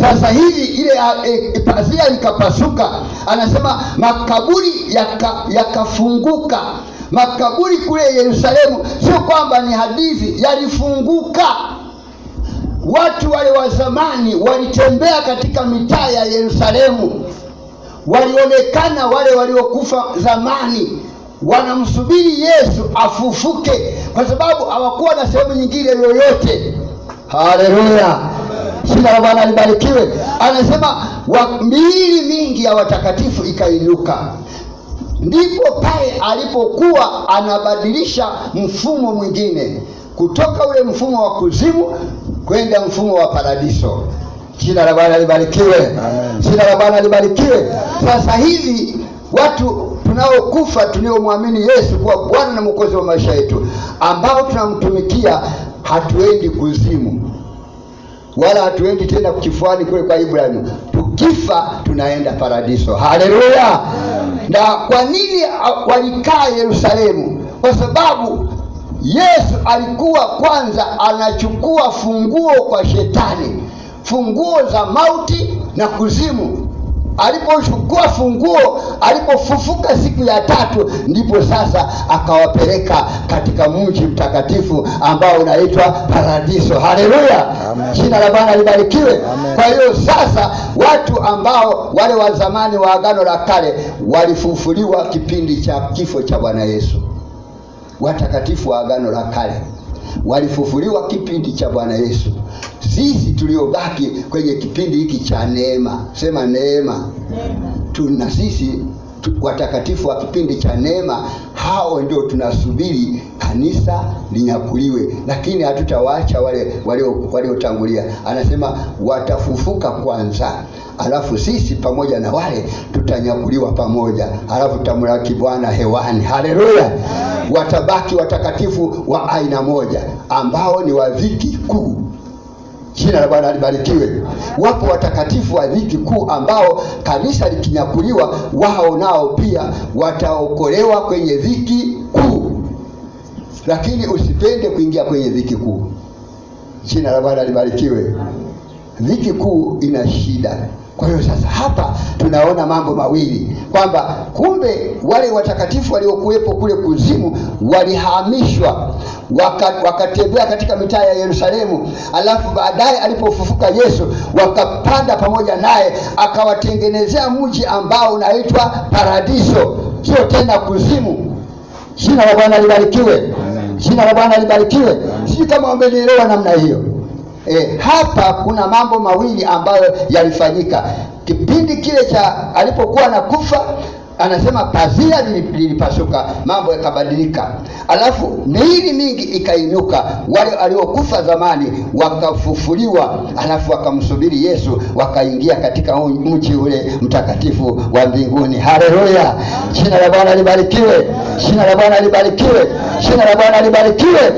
Sasa hivi ile pazia likapasuka, anasema makaburi yakafunguka. Makaburi kule Yerusalemu sio kwamba ni hadithi, yalifunguka. Watu wale wa zamani walitembea katika mitaa ya Yerusalemu, walionekana wale waliokufa zamani wanamsubiri Yesu afufuke, kwa sababu hawakuwa na sehemu nyingine yoyote. Haleluya, jina la Bwana libarikiwe. Anasema miili mingi ya watakatifu ikainuka. Ndipo pale alipokuwa anabadilisha mfumo mwingine kutoka ule mfumo wa kuzimu kwenda mfumo wa paradiso. Jina la Bwana libarikiwe. Jina la Bwana libarikiwe. Sasa hivi watu tunaokufa tuliomwamini Yesu kuwa Bwana na Mwokozi wa maisha yetu, ambao tunamtumikia, hatuendi kuzimu wala hatuendi tena kifuani kule kwa Ibrahimu. Tukifa tunaenda paradiso. Haleluya. Na kwa nini walikaa Yerusalemu? Kwa sababu Yesu alikuwa kwanza anachukua funguo kwa shetani, funguo za mauti na kuzimu. Alipochukua funguo, alipofufuka siku ya tatu, ndipo sasa akawapeleka katika mji mtakatifu ambao unaitwa paradiso. Haleluya, jina la Bwana libarikiwe. Kwa hiyo sasa watu ambao wale wa zamani wa Agano la Kale walifufuliwa kipindi cha kifo cha Bwana Yesu. Watakatifu wa Agano la Kale walifufuliwa kipindi cha Bwana Yesu. Sisi tuliobaki kwenye kipindi hiki cha neema, sema neema, tuna sisi watakatifu wa kipindi cha neema, hao ndio tunasubiri kanisa linyakuliwe. Lakini hatutawaacha wale waliotangulia. Anasema watafufuka kwanza, alafu sisi pamoja na wale tutanyakuliwa pamoja, alafu tutamlaki Bwana hewani. Haleluya. Watabaki watakatifu wa aina moja ambao ni wa dhiki kuu. Jina la Bwana libarikiwe. Wapo watakatifu wa dhiki kuu ambao kanisa likinyakuliwa, wao nao pia wataokolewa kwenye dhiki kuu. Lakini usipende kuingia kwenye dhiki kuu. Jina la Bwana libarikiwe. Dhiki kuu ina shida. Kwa hiyo sasa hapa tunaona mambo mawili, kwamba kumbe wale watakatifu waliokuwepo kule kuzimu walihamishwa, wakatembea katika mitaa ya Yerusalemu. Alafu baadaye alipofufuka Yesu, wakapanda pamoja naye, akawatengenezea mji ambao unaitwa paradiso, sio tena kuzimu. Jina la Bwana libarikiwe. Jina la Bwana libarikiwe. Sisi kama umenielewa namna hiyo. Hapa kuna mambo mawili ambayo yalifanyika kipindi kile cha alipokuwa anakufa. Anasema pazia lilipasuka, mambo yakabadilika, alafu miili mingi ikainuka. Wale waliokufa zamani wakafufuliwa, alafu wakamsubiri Yesu, wakaingia katika mji ule mtakatifu wa mbinguni. Haleluya, jina la Bwana libarikiwe. Jina la Bwana libarikiwe. Jina la Bwana libarikiwe.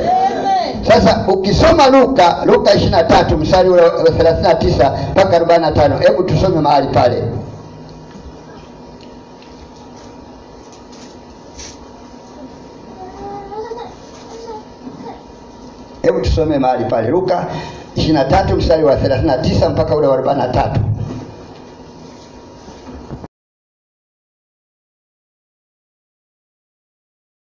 Sasa ukisoma Luka 23 mstari wa 39 mpaka 45, hebu tusome mahali pale. Hebu tusome mahali pale Luka 23 mstari wa 39 mpaka ule wa 43.